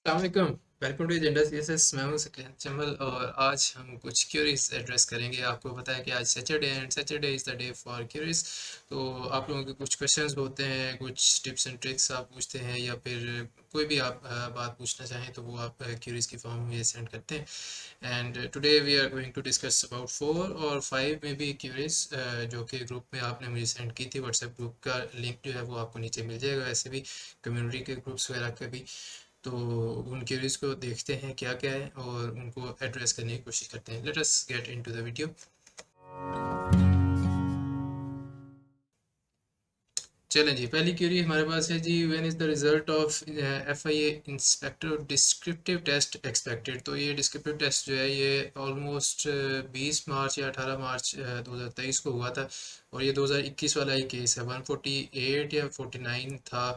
अस्सलामुअलैकुम। Welcome to agenda CSS. मैं हूं सकलेन चमल और आज हम कुछ क्यूरीज एड्रेस करेंगे। आपको पता है कि आज सैटरडे है and Saturday is the day for queries. तो आप लोगों के कुछ क्वेश्चंस होते हैं, कुछ टिप्स एंड ट्रिक्स आप पूछते हैं या फिर कोई भी आप बात पूछना चाहें तो वो आप क्यूरीज की फॉर्म में सेंड करते हैं। And today we are going to discuss about 4 और 5 में भी क्यूरीज जो कि ग्रुप में आपने मुझे सेंड की थी। व्हाट्सएप ग्रुप का लिंक जो है वो आपको नीचे मिल जाएगा, ऐसे भी कम्युनिटी के ग्रुप्स वगैरह के भी। तो उन क्वेरीज को देखते हैं क्या क्या है और उनको एड्रेस करने की कोशिश करते हैं। Let us get into the video. चलें जी, पहली क्वेरी हमारे पास है जी, when is the result of FIA inspector descriptive test expected. तो ये डिस्क्रिप्टिव टेस्ट जो है ये ऑलमोस्ट 20 मार्च या 18 मार्च 2023 को हुआ था और ये 2021 वाला ही केस है। 148 या 49 था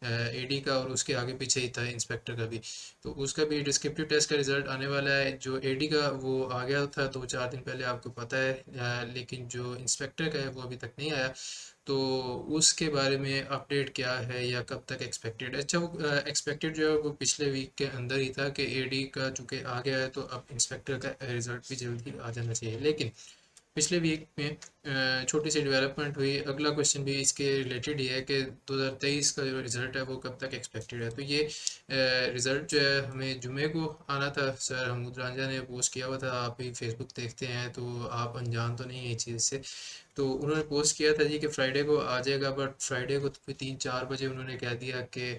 एडी का और उसके आगे पीछे ही था इंस्पेक्टर का भी। तो उसका भी डिस्क्रिप्टिव टेस्ट का रिजल्ट आने वाला है। जो एडी का वो आ गया था 2-4 दिन पहले, आपको पता है, लेकिन जो इंस्पेक्टर का है वो अभी तक नहीं आया। तो उसके बारे में अपडेट क्या है या कब तक एक्सपेक्टेड है? अच्छा, वो एक्सपेक्टेड जो है वो पिछले वीक के अंदर ही था कि एडी का चूंकि आ गया है तो अब इंस्पेक्टर का रिजल्ट भी जल्दी आ जाना चाहिए। लेकिन पिछले वीक में छोटी सी डेवलपमेंट हुई। अगला क्वेश्चन भी इसके रिलेटेड ही है कि 2023 का जो रिज़ल्ट है वो कब तक एक्सपेक्टेड है। तो ये रिज़ल्ट जो है हमें जुमे को आना था। सर हमूद रांझा ने पोस्ट किया हुआ था, आप भी फेसबुक देखते हैं तो आप अनजान तो नहीं है इस चीज़ से। तो उन्होंने पोस्ट किया था जी कि फ्राइडे को आ जाएगा, बट फ्राइडे को तो 3-4 बजे उन्होंने कह दिया कि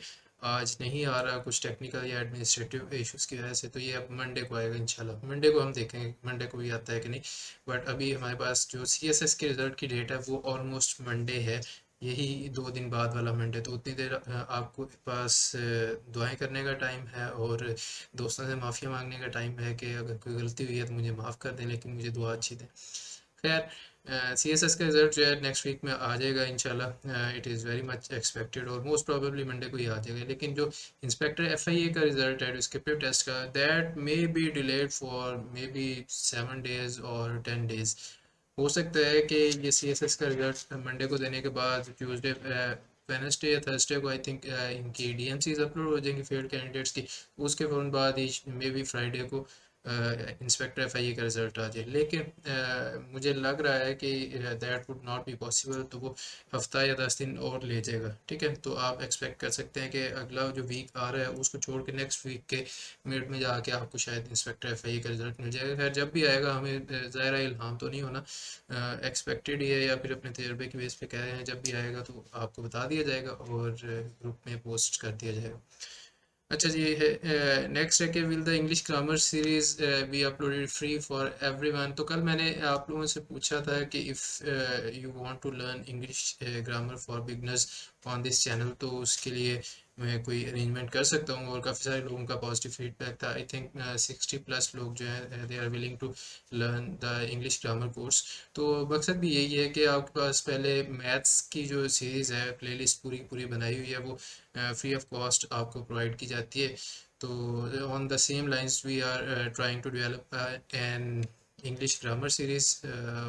आज नहीं आ रहा, कुछ टेक्निकल या एडमिनिस्ट्रेटिव इश्यूज़ की वजह से। तो ये अब मंडे को आएगा इंशाल्लाह। मंडे को हम देखेंगे मंडे को भी आता है कि नहीं। बट अभी हमारे पास जो सीएसएस के रिज़ल्ट की डेट है वो ऑलमोस्ट मंडे है, यही 2 दिन बाद वाला मंडे। तो उतनी देर आपको पास दुआएं करने का टाइम है और दोस्तों से माफ़िया मांगने का टाइम है कि अगर कोई गलती हुई है तो मुझे माफ़ कर दें, लेकिन मुझे दुआ अच्छी दें। खैर, सीएसएस का रिजल्ट जो है नेक्स्ट वीक में आ जाएगा इंशाल्लाह। It is very much expected और मोस्ट प्रोबेबली मंडे को ही आ जाएगा। लेकिन जो इंस्पेक्टर एफआईए का रिजल्ट है डिस्क्रिप्टिव टेस्ट का, that may be delayed for may be 7 days और 10 डेज। हो सकता है कि ये सीएसएस का रिजल्ट मंडे को देने के बाद ट्यूसडे, वेनसडे या थर्सडे को आई थिंक इनकी डीएमसीज अपलोड हो जाएंगी फेल्ड कैंडिडेट्स की। उसके फ़ौरन बाद ही मे बी फ्राइडे को इंस्पेक्टर एफआईए का रिजल्ट आ जाए। लेकिन मुझे लग रहा है कि that would not be possible. तो वो हफ्ता या 10 दिन और ले जाएगा। ठीक है, तो आप एक्सपेक्ट कर सकते हैं कि अगला जो वीक आ रहा है उसको छोड़ के नेक्स्ट वीक के मिड में जाके आपको शायद इंस्पेक्टर एफआईए का रिजल्ट मिल जाएगा। खैर, जब भी आएगा हमें ज़ाहिर है इल्हाम तो नहीं होना, एक्सपेक्टेड ही है या फिर अपने तजर्बे की बेस पे कह रहे हैं। जब भी आएगा तो आपको बता दिया जाएगा और ग्रुप में पोस्ट कर दिया जाएगा। अच्छा जी, ये है नेक्स्ट है कि will the English grammar series be uploaded free for everyone. तो कल मैंने आप लोगों से पूछा था कि if you want to learn English grammar for beginners on this channel तो उसके लिए मैं कोई अरेंजमेंट कर सकता हूँ, और काफ़ी सारे लोगों का पॉजिटिव फीडबैक था। आई थिंक 60+ लोग जो हैं they are willing to learn the English grammar course. तो मकसद भी यही है कि आपके पास पहले मैथ्स की जो सीरीज़ है, प्लेलिस्ट पूरी पूरी बनाई हुई है, वो फ्री ऑफ कॉस्ट आपको प्रोवाइड की जाती है। तो on the same lines we are trying to develop an English grammar series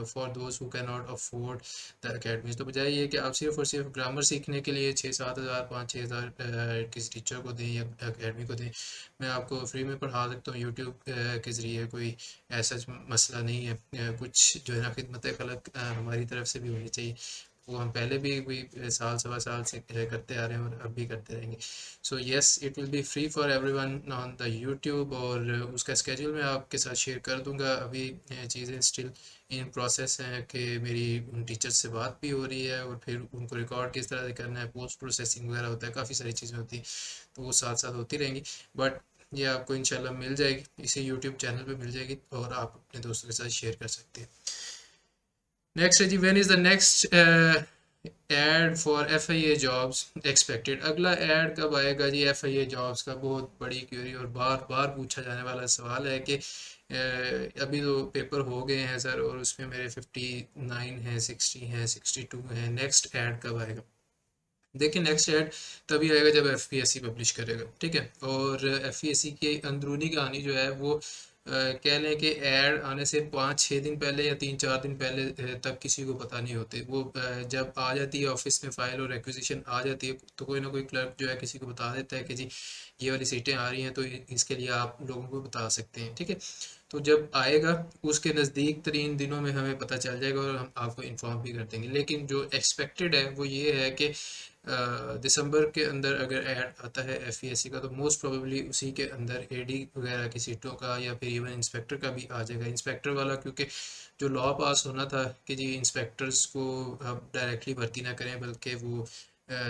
for those who can not afford the academies. तो बजाय ये कि आप सिर्फ और सिर्फ ग्रामर सीखने के लिए 6-7 हज़ार 5-6 हज़ार किसी टीचर को दें या अकेडमी को दें, मैं आपको फ्री में पढ़ा सकता हूँ यूट्यूब के ज़रिए। कोई ऐसा मसला नहीं है। कुछ जो है ना खिदमत खलक हमारी तरफ से भी होनी चाहिए। वो हम पहले भी कोई साल सवा साल से करते आ रहे हैं और अब भी करते रहेंगे। So yes, it will be free for everyone on the YouTube, और उसका स्केड्यूल मैं आपके साथ शेयर कर दूंगा। अभी चीज़ें स्टिल इन प्रोसेस हैं कि मेरी उन टीचर से बात भी हो रही है और फिर उनको रिकॉर्ड किस तरह से करना है, पोस्ट प्रोसेसिंग वगैरह होता है, काफ़ी सारी चीज़ें होती हैं। तो वो साथ साथ होती रहेंगी। बट ये आपको इंशाल्लाह मिल जाएगी, इसी यूट्यूब चैनल पे मिल जाएगी और आप अपने दोस्तों के साथ शेयर कर सकते हैं। नेक्स्ट है जी, when is the next ad for FIA jobs expected. अगला एड कब आएगा जी एफआईए जॉब्स का? बहुत बड़ी क्वेरी और बार बार पूछा जाने वाला सवाल है कि अभी तो पेपर हो गए हैं सर और उसमें मेरे 59 हैं, 60 हैं, 62 हैं, नेक्स्ट एड कब आएगा? देखिए, नेक्स्ट एड तभी आएगा जब एफपीएससी पब्लिश करेगा। ठीक है, और एफपीएससी की अंदरूनी कहानी जो है वो कह लें कि ऐड आने से 5-6 दिन पहले या 3-4 दिन पहले तक किसी को पता नहीं होते। वो जब आ जाती है ऑफिस में फ़ाइल और रिक्विजिशन आ जाती है तो कोई ना कोई क्लर्क जो है किसी को बता देता है कि जी ये वाली सीटें आ रही हैं, तो इसके लिए आप लोगों को बता सकते हैं, ठीक है। तो जब आएगा उसके नज़दीक तरीन दिनों में हमें पता चल जाएगा और हम आपको इन्फॉर्म भी कर देंगे। लेकिन जो एक्सपेक्टेड है वो ये है कि दिसंबर के अंदर अगर ऐड आता है FESC का, तो मोस्ट प्रोबेबली उसी के अंदर AD वगैरह की सीटों का या फिर इवन इंस्पेक्टर का भी आ जाएगा। इंस्पेक्टर वाला क्योंकि जो लॉ पास होना था कि जी इंस्पेक्टर्स को अब डायरेक्टली भर्ती ना करें बल्कि वो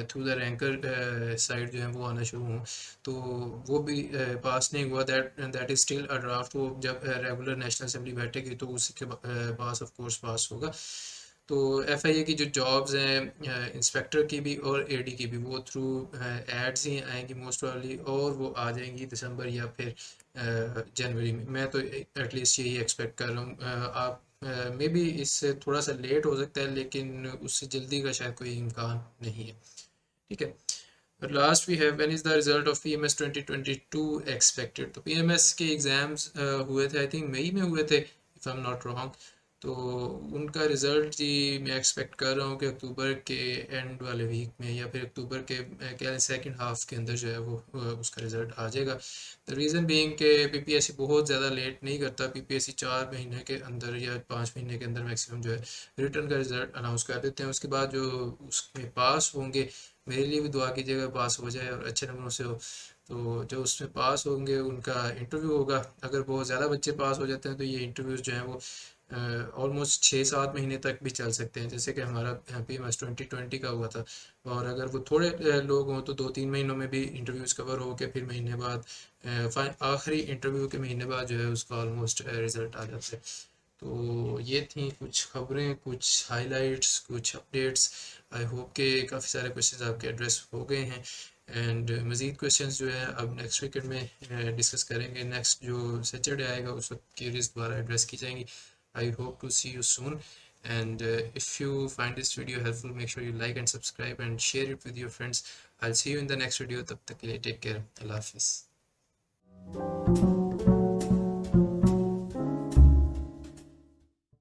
थ्रू द रैंकर साइड जो है वो आना शुरू हों, तो वो भी पास नहीं हुआ। That is still a draft. वो जब रेगुलर नेशनल असेंबली बैठेगी तो उसी के पास ऑफ कोर्स पास होगा। तो FIA की जो जॉब्स हैं इंस्पेक्टर की भी और AD की भी, वो थ्रू एड्स ही आएंगी मोस्ट प्रोबेबली, और वो आ जाएंगी दिसंबर या फिर जनवरी में। मैं तो एटलीस्ट यही एक्सपेक्ट कर रहा हूँ। आप मे बी इससे थोड़ा सा लेट हो सकता है लेकिन उससे जल्दी का शायद कोई इम्कान नहीं है, ठीक है। और last we have when is the result of PMS 2022 expected. तो PMS के एग्ज़ाम्स हुए थे, आई थिंक मई में हुए थे if I am not wrong. तो उनका रिज़ल्ट जी मैं एक्सपेक्ट कर रहा हूँ कि अक्टूबर के एंड वाले वीक में या फिर अक्टूबर के क्या सेकंड हाफ के अंदर जो है वो उसका रिज़ल्ट आ जाएगा। द रीज़न बीइंग के PPSC बहुत ज़्यादा लेट नहीं करता। PPSC 4 महीने के अंदर या 5 महीने के अंदर मैक्सिमम जो है रिटर्न का रिज़ल्ट अनाउंस कर देते हैं। उसके बाद जो उसमें पास होंगे, मेरे लिए भी दुआ कीजिएगा पास हो जाए और अच्छे नंबरों से हो। तो जो उसमें पास होंगे उनका इंटरव्यू होगा। अगर बहुत ज़्यादा बच्चे पास हो जाते हैं तो ये इंटरव्यूज़ जो हैं वो ऑलमोस्ट 6-7 महीने तक भी चल सकते हैं, जैसे कि हमारा PMS 2020 का हुआ था। और अगर वो थोड़े लोग हों तो 2-3 महीनों में भी इंटरव्यूज़ कवर हो के फिर महीने बाद आखिरी इंटरव्यू के महीने बाद जो है उसका ऑलमोस्ट रिज़ल्ट आ जाता है। तो ये थी कुछ खबरें, कुछ हाइलाइट्स, कुछ अपडेट्स। आई होप के काफ़ी सारे क्वेश्चंस आपके एड्रेस हो गए हैं। एंड मज़ीद क्वेश्चंस जो है अब नेक्स्ट वीकेंड में डिस्कस करेंगे। नेक्स्ट जो सैटरडे आएगा उस वक्त क्यूरीज द्वारा एड्रेस की जाएंगी। I hope to see you soon. And if you find this video helpful, make sure you like and subscribe and share it with your friends. I'll see you in the next video. Tab tak ke liye take care. Allah Hafiz.